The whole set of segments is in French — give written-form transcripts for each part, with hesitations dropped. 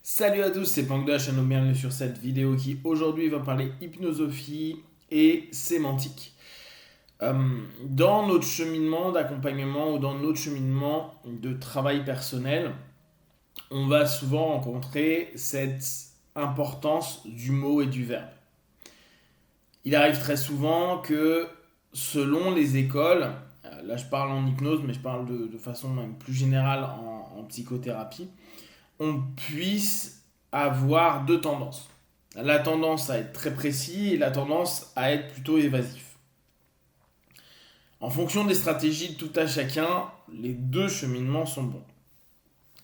Salut à tous, c'est Pang de la chaîne, bienvenue sur cette vidéo qui aujourd'hui va parler hypnosophie et sémantique. Dans notre cheminement d'accompagnement ou dans notre cheminement de travail personnel, on va souvent rencontrer cette importance du mot et du verbe. Il arrive très souvent que selon les écoles, là je parle en hypnose mais je parle de façon même plus générale en psychothérapie, on puisse avoir deux tendances. La tendance à être très précis et la tendance à être plutôt évasif. En fonction des stratégies de tout à chacun, les deux cheminements sont bons.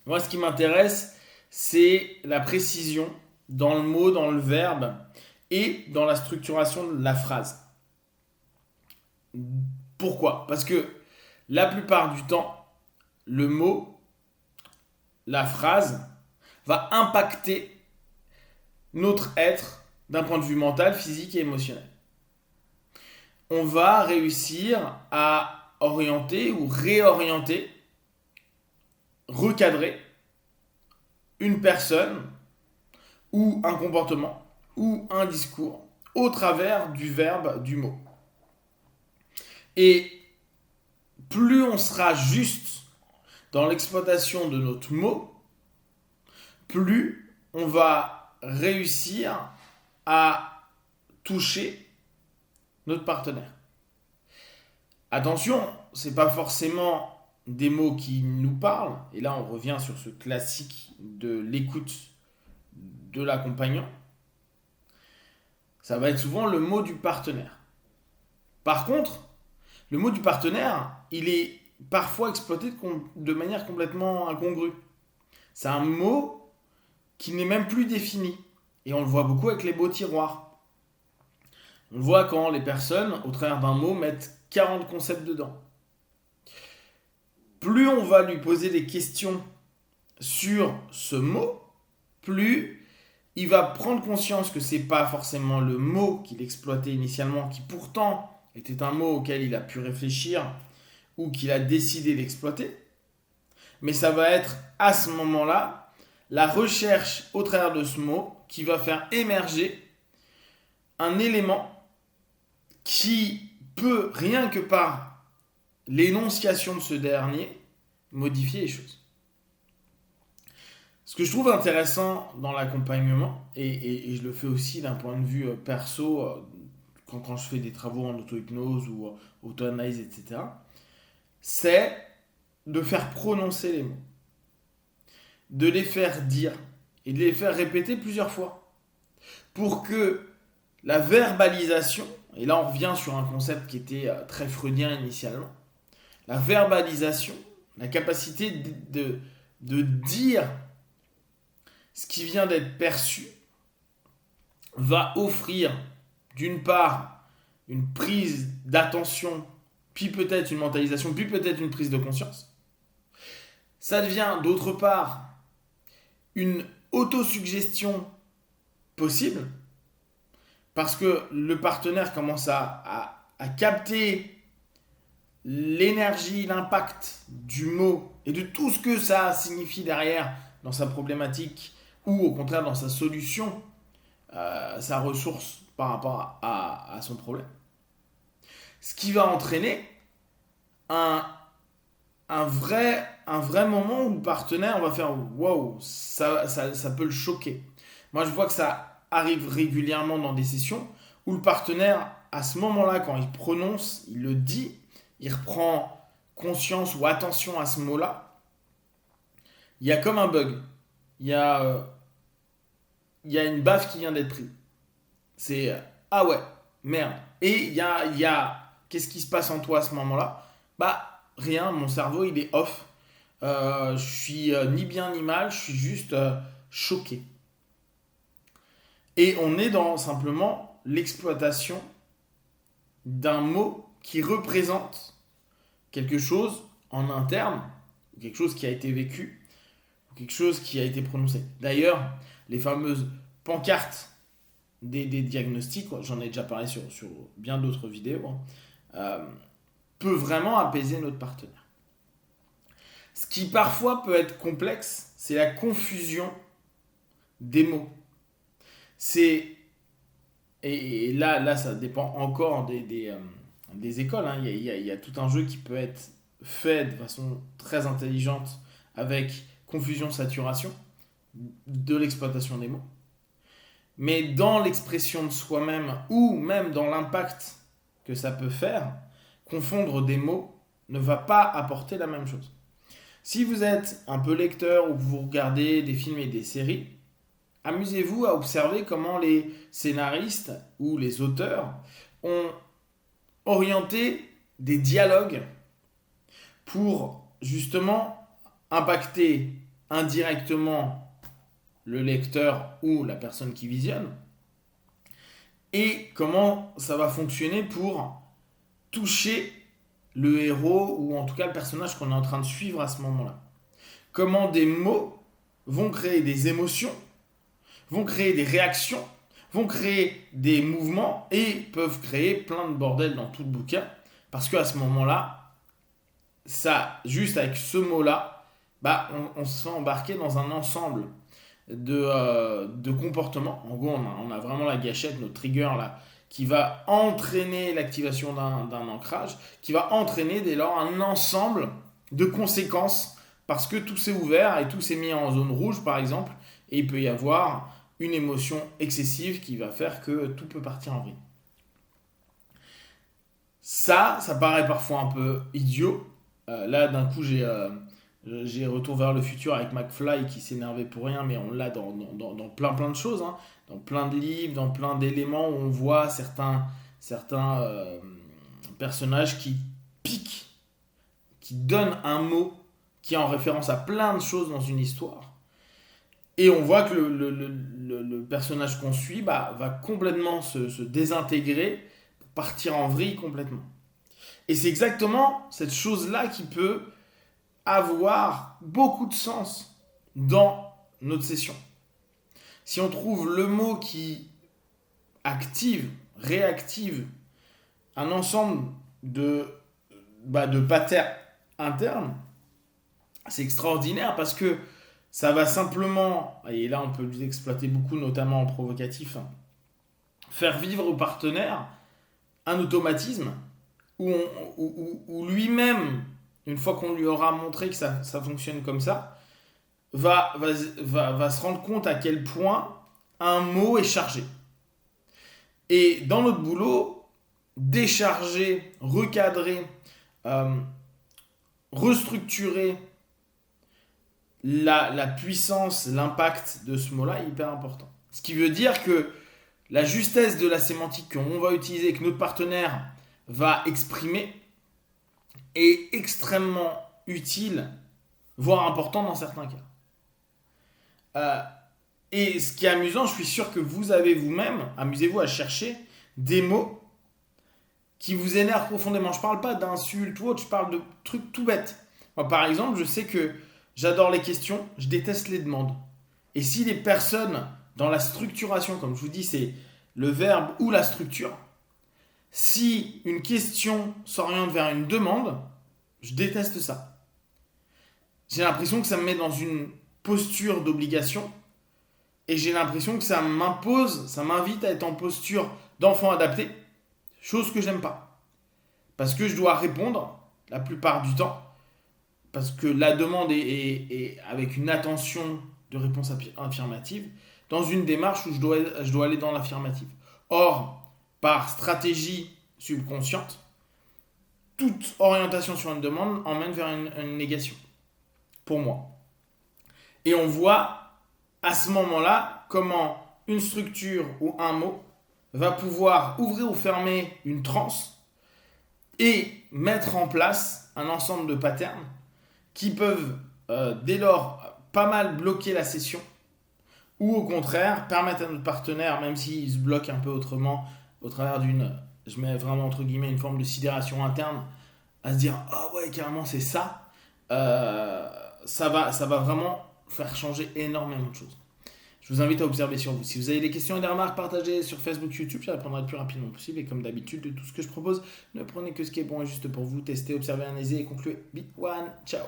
Moi, ce qui m'intéresse, c'est la précision dans le mot, dans le verbe et dans la structuration de la phrase. Pourquoi ? Parce que la plupart du temps, le mot, la phrase, va impacter notre être d'un point de vue mental, physique et émotionnel. On va réussir à orienter ou réorienter, recadrer une personne ou un comportement ou un discours au travers du verbe, du mot. Et plus on sera juste dans l'exploitation de notre mot, plus on va réussir à toucher notre partenaire. Attention, c'est pas forcément des mots qui nous parlent, et là on revient sur ce classique de l'écoute de l'accompagnant. Ça va être souvent le mot du partenaire. Par contre, le mot du partenaire, il est parfois exploité de manière complètement incongrue. C'est un mot qui n'est même plus défini. Et on le voit beaucoup avec les beaux tiroirs. On le voit quand les personnes, au travers d'un mot, mettent 40 concepts dedans. Plus on va lui poser des questions sur ce mot, plus il va prendre conscience que c'est pas forcément le mot qu'il exploitait initialement, qui pourtant était un mot auquel il a pu réfléchir ou qu'il a décidé d'exploiter. Mais ça va être à ce moment-là la recherche au travers de ce mot qui va faire émerger un élément qui peut, rien que par l'énonciation de ce dernier, modifier les choses. Ce que je trouve intéressant dans l'accompagnement, et je le fais aussi d'un point de vue perso, quand je fais des travaux en auto-hypnose ou auto-analyse, etc., c'est de faire prononcer les mots, de les faire dire et de les faire répéter plusieurs fois pour que la verbalisation, et là on revient sur un concept qui était très freudien initialement, la verbalisation, la capacité de dire ce qui vient d'être perçu, va offrir d'une part une prise d'attention, puis peut-être une mentalisation, puis peut-être une prise de conscience. Ça devient d'autre part une autosuggestion possible, parce que le partenaire commence à capter l'énergie, l'impact du mot et de tout ce que ça signifie derrière dans sa problématique ou au contraire dans sa solution, sa ressource par rapport à son problème. Ce qui va entraîner un vrai moment où le partenaire va faire wow, ça peut le choquer. Moi, je vois que ça arrive régulièrement dans des sessions où le partenaire, à ce moment-là, quand il prononce, il le dit, il reprend conscience ou attention à ce mot-là, il y a comme un bug. Il y a une baffe qui vient d'être prise. C'est ah ouais, merde. Et il y a qu'est-ce qui se passe en toi à ce moment-là ? Bah, rien, mon cerveau il est off. Je suis ni bien ni mal, je suis juste choqué. Et on est dans simplement l'exploitation d'un mot qui représente quelque chose en interne, quelque chose qui a été vécu, quelque chose qui a été prononcé. D'ailleurs, les fameuses pancartes des diagnostics, j'en ai déjà parlé sur bien d'autres vidéos, peut vraiment apaiser notre partenaire. Ce qui parfois peut être complexe, c'est la confusion des mots. C'est et là, ça dépend encore des écoles, hein. Il y a tout un jeu qui peut être fait de façon très intelligente avec confusion, saturation, de l'exploitation des mots. Mais dans l'expression de soi-même ou même dans l'impact que ça peut faire, confondre des mots ne va pas apporter la même chose. Si vous êtes un peu lecteur ou que vous regardez des films et des séries, amusez-vous à observer comment les scénaristes ou les auteurs ont orienté des dialogues pour justement impacter indirectement le lecteur ou la personne qui visionne, et comment ça va fonctionner pour toucher le héros ou en tout cas le personnage qu'on est en train de suivre à ce moment-là. Comment des mots vont créer des émotions, vont créer des réactions, vont créer des mouvements et peuvent créer plein de bordel dans tout le bouquin, parce qu'à ce moment-là, ça, juste avec ce mot-là, on se fait embarquer dans un ensemble de comportements. En gros, on a vraiment la gâchette, notre trigger là, qui va entraîner l'activation d'un ancrage, qui va entraîner dès lors un ensemble de conséquences, parce que tout s'est ouvert et tout s'est mis en zone rouge par exemple, et il peut y avoir une émotion excessive qui va faire que tout peut partir en vrille. Ça paraît parfois un peu idiot. Là, d'un coup, j'ai Retour vers le futur avec McFly qui s'énervait pour rien, mais on l'a dans plein de choses, hein. Dans plein de livres, dans plein d'éléments où on voit certains personnages qui piquent, qui donnent un mot qui est en référence à plein de choses dans une histoire. Et on voit que le personnage qu'on suit va complètement se désintégrer, partir en vrille complètement. Et c'est exactement cette chose-là qui peut avoir beaucoup de sens dans notre session. Si on trouve le mot qui active, réactive un ensemble de patterns internes, c'est extraordinaire parce que ça va simplement, et là on peut l'exploiter beaucoup, notamment en provocatif, faire vivre au partenaire un automatisme où lui-même, une fois qu'on lui aura montré que ça fonctionne comme ça, va se rendre compte à quel point un mot est chargé. Et dans notre boulot, décharger, recadrer, restructurer la puissance, l'impact de ce mot-là est hyper important. Ce qui veut dire que la justesse de la sémantique qu'on va utiliser, que notre partenaire va exprimer, est extrêmement utile, voire important dans certains cas. Et ce qui est amusant, je suis sûr que vous avez vous-même, amusez-vous à chercher des mots qui vous énervent profondément. Je ne parle pas d'insultes ou autre, je parle de trucs tout bêtes. Moi, par exemple, je sais que j'adore les questions, je déteste les demandes. Et si les personnes, dans la structuration, comme je vous dis, c'est le verbe ou la structure, si une question s'oriente vers une demande, je déteste ça. J'ai l'impression que ça me met dans une posture d'obligation et j'ai l'impression que ça m'impose, ça m'invite à être en posture d'enfant adapté, chose que j'aime pas. Parce que je dois répondre la plupart du temps, parce que la demande est avec une attention de réponse affirmative, dans une démarche où je dois aller dans l'affirmative. Or, par stratégie subconsciente, toute orientation sur une demande emmène vers une négation, pour moi. Et on voit à ce moment-là comment une structure ou un mot va pouvoir ouvrir ou fermer une transe et mettre en place un ensemble de patterns qui peuvent dès lors pas mal bloquer la session ou au contraire permettre à notre partenaire, même s'il se bloque un peu autrement au travers d'une, je mets vraiment entre guillemets, une forme de sidération interne, à se dire ah ouais carrément c'est ça, ça va vraiment faire changer énormément de choses. Je vous invite à observer sur vous. Si vous avez des questions et des remarques, partagez sur Facebook, YouTube, je répondrai le plus rapidement possible. Et comme d'habitude, de tout ce que je propose, ne prenez que ce qui est bon et juste pour vous. Testez, observez, analysez et concluez. Big one, ciao.